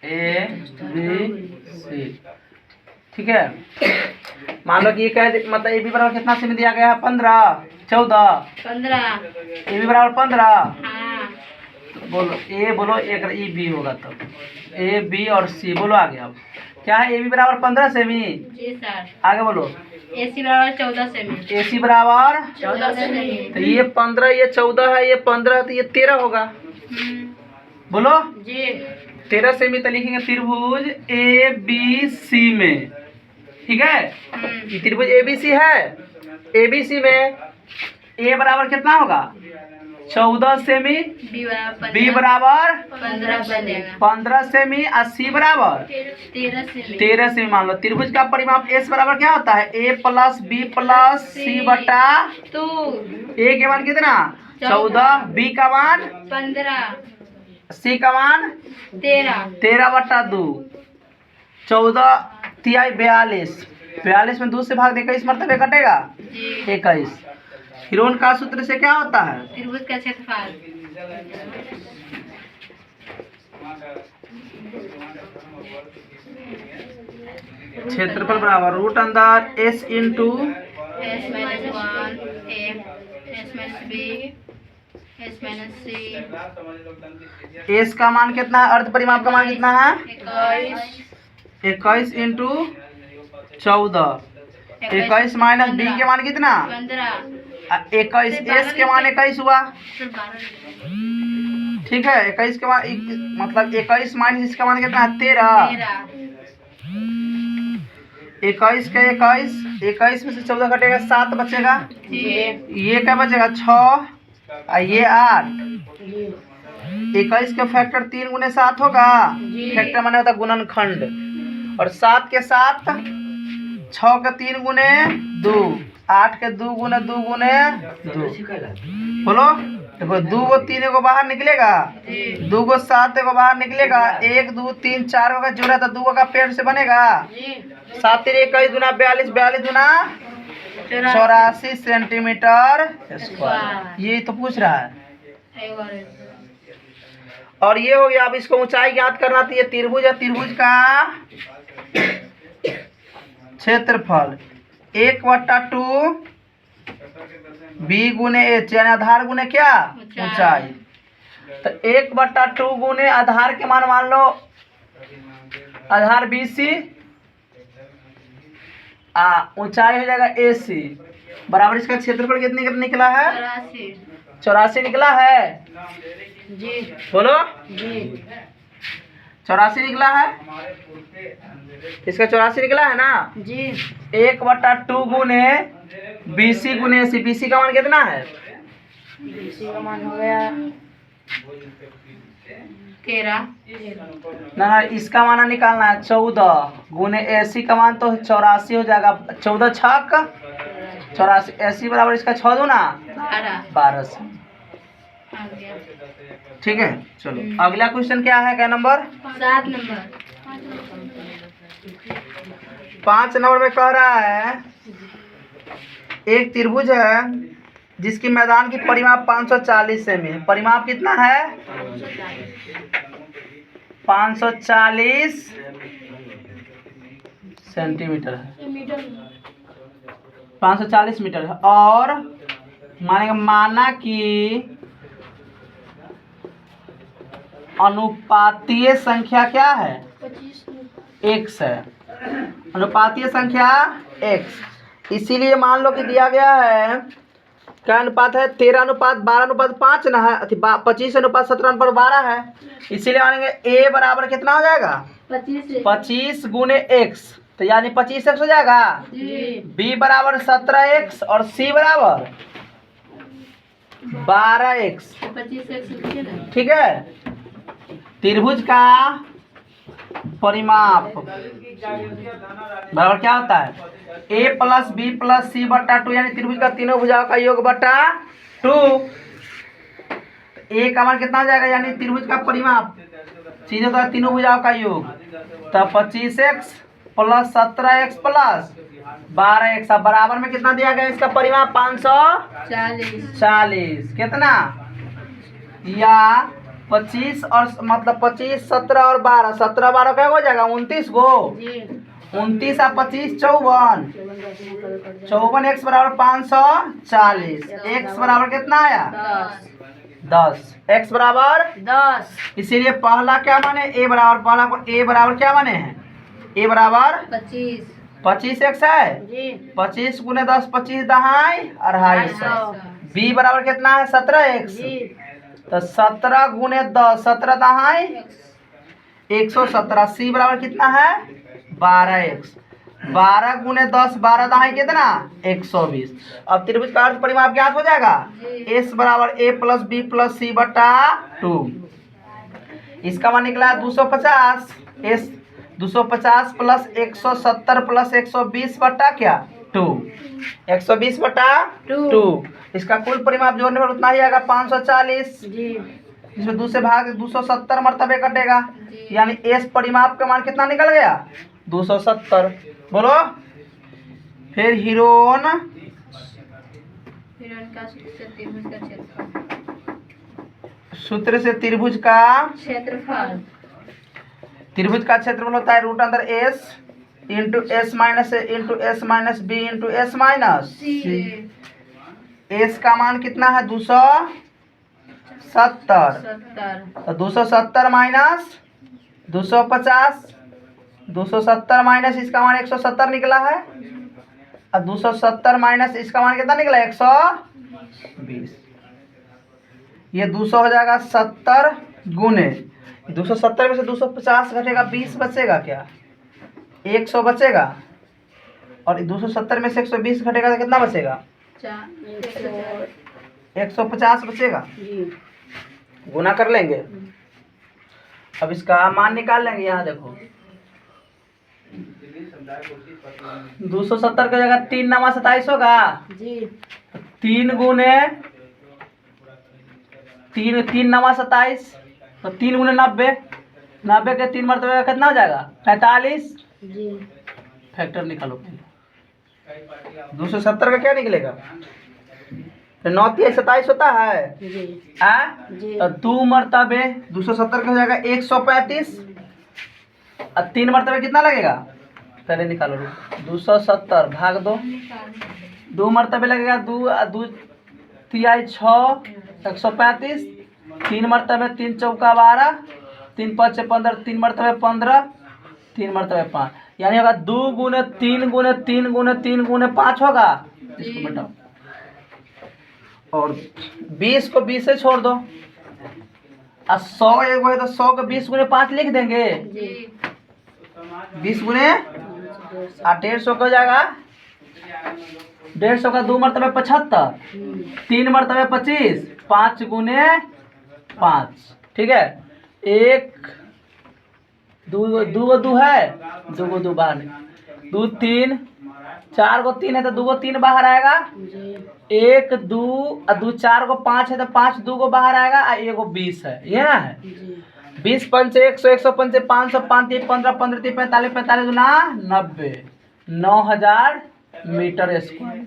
A B C. ठीक है, मान लो कि ये क्या मतलब ए बी बराबर कितना सेमी दिया गया है 15 14 15। ए बी बराबर 15। हाँ। बोलो ए, बोलो एक ई बी होगा तब ए बी और सी। बोलो आगे अब क्या है, ए बी बराबर 15 सेमी। जी सर। आगे बोलो ए सी बराबर 14 सेमी। ए सी बराबर 14 सेमी। तो ये 15 ये 14 है, ये 15 तो ये 13 होगा। बोलो जी। 13 सेमी तो लिखेंगे त्रिभुज ए बी सी में। ठीक है, ये त्रिभुज ए बी सी है। ए बी सी में ए बराबर कितना होगा 14 सेमी, बी बराबर 15 सेमी और सी बराबर 13 सेमी। मान लो त्रिभुज का परिमाप एस बराबर क्या होता है ए प्लस बी प्लस सी बटा 2। ए के मान कितना 14, बी का मान 15, सी का मान 13 बटा 2। 14 तिहाई 42, 42 में 2 से भाग दे 21 मरतबे कटेगा 21। हिरोन का सूत्र से क्या होता है त्रिभुज का क्षेत्रफल। क्षेत्रफल बराबर रूट अंदर S into S minus 1 S minus B S minus C. S का मान कितना है, अर्ध परिमाप का मान कितना है 21 21 इंटू 14। 21 माइनस बी के मान कितना 15 21, एस के मान 21 हुआ। ठीक है, 21 के मान मतलब 21 माइनस इसका मान कितना 13। 21 के 21 में से 14 घटेगा 7 बचेगा। ये क्या बचेगा 6 और ये 8। 21 का फैक्टर 3 गुने 7 होगा। फैक्टर माने होता गुणनखंड। और 7 के 7 6 के 3 गुने 2, 8 के 2 गुने 2 गुने 2। बोलो देखो 2 को 3 को बाहर निकलेगा, 2 को 7 को बाहर निकलेगा, 1 2 3 4 होगा जोड़ा तो 2 का पेड़ से बनेगा 7 3 21 गुना 42, 42 गुना 84 सेंटीमीटर स्क्वायर। ये तो पूछ रहा है। और ये हो गया। अब इसको ऊंचाई ज्ञात करना तो ये त्रिभुज है, त्रिभुज का क्षेत्रफल 1/2 बी गुने एच यानी आधार गुने क्या ऊंचाई। तो 1/2 गुने आधार के मान लो आधार बी सी ऊंचाई हो जाएगा ए सी बराबर इसका क्षेत्रफल कितने निकला है 84 निकला है। जी। बोलो जी। 84 निकला है, इसका 84 निकला है ना जी। 1/2 गुने BC गुने AC। BC का मान कितना है BC का मान हो गया 13। ना इसका मान निकालना है 14 गुने AC का मान तो 84 हो जाएगा। 14 छक 84, AC बराबर इसका 6 दूना 12। ठीक है, चलो अगला क्वेश्चन क्या है, क्या नंबर 7 नंबर। 5 नंबर में कह रहा है एक त्रिभुज है जिसकी मैदान की परिमाप 540 सेमी है। परिमाप कितना है 540 सेंटीमीटर है, 540 मीटर है। और माना कि अनुपातीय संख्या क्या है x है, अनुपातीय संख्या x। इसीलिए मान लो कि दिया गया है क्या अनुपात है 13:12:5 ना है, 25:17:12 है। इसीलिए मानेंगे a बराबर कितना हो जाएगा 25 गुने x, तो यानी 25x हो जाएगा। b बराबर 17x और c बराबर 12x। ठीक है, त्रिभुज का परिमाप बराबर क्या होता है a प्लस बी प्लस सी बटा 2 यानी त्रिभुज का तीनों भुजाओं का योग बटा 2। a का मान कितना हो जाएगा यानी त्रिभुज का परिमाप सीधे होता है तीनों भुजाओं का योग। तो 25x plus 17x plus 12x बराबर में कितना दिया गया इसका परिमाप 540 कितना या 25 और मतलब 25 17 और 12 17 12 क्या हो जाएगा 29 गो। जी 29 और 25 54 54 x बराबर 540 x बराबर कितना आया 10 x बराबर 10 इसीलिए पहला क्या माने a बराबर पहला को a बराबर क्या माने हैं a बराबर 25 25 x है जी 25 गुने 10 25 दहाई 250 b बराबर कितना है 17 x जी तो 17 गुने 10 17 दहाई 117 c बराबर कितना है 12 x 12 गुने 10 12 दहाई कितना 120। अब त्रिभुज का अर्थ परिमाप ज्ञात हो जाएगा s बराबर a प्लस बी प्लस सी बटा 2। इसका मान निकला 250 s 250 प्लस 170 प्लस 120 बटा क्या 2 120 बटा 2। इसका कुल परिमाप जोड़ने पर उतना ही आएगा 540। जी इसमें 2 से भाग 270 मरतबे कटेगा यानी एस परिमाप का मान कितना निकल गया 270। बोलो फिर हीरोन सूत्र से त्रिभुज का क्षेत्रफल त्रिभुज का क्षेत्रफल होता है रूट अंदर S into S minus B into S minus C. S का मान कितना है 270 तो 270 माइनस 250 270 माइनस इसका मान 170 निकला है और 270 माइनस इसका मान कितना निकला 120। ये 200 हो जाएगा 70 गुने 270 में से 250 घटेगा 20 बचेगा क्या 100 बचेगा और 270 में से 120 घटेगा तो कितना बचेगा 150 बचेगा। गुना कर लेंगे अब इसका मान निकाल लेंगे। यहाँ देखो 270 की जगह 3 9 27 होगा जी 3 गुने 3 3 9 27 तो 3 गुने 90 90 के 3 मरतबे कितना हो जाएगा 45। जी फैक्टर निकालो पहले 270 का क्या निकलेगा तो 9 3 27 होता है जी जी तो 2 मरतबे 270 का हो जाएगा 135 और 3 मरतबे कितना लगेगा पहले निकालो 270 भाग 2 मरतबे लगेगा 2 2 तिहाई 6 135 3 मरतबे 3 चौका 12 3 5 15 3 मरतबे 15 3 मरतबे 5 यानी होगा 2 गुने 3 गुने 3 गुने 3 गुने 5 होगा। इसको बेटा और 20 को 20 से छोड़ दो और 100 एक है तो 100 को 20 गुने 5 लिख देंगे 20 गुने 150 हो जाएगा 150 का 2 मरतबे 75 3 मरतबे 25 5 गुने 5 ठीक है 1 2 2 है 2 2 बाहर 2 3 4 को 3 है तो 2 3 बाहर आएगा 1 2 और 2 4 को 5 है तो 5 2 को बाहर आएगा और 1 को 20 है ये ना है 20 पंच 100 100 पंच 500 5 3 15 15 3 45 45 गुना 90 9000 मीटर स्क्वायर।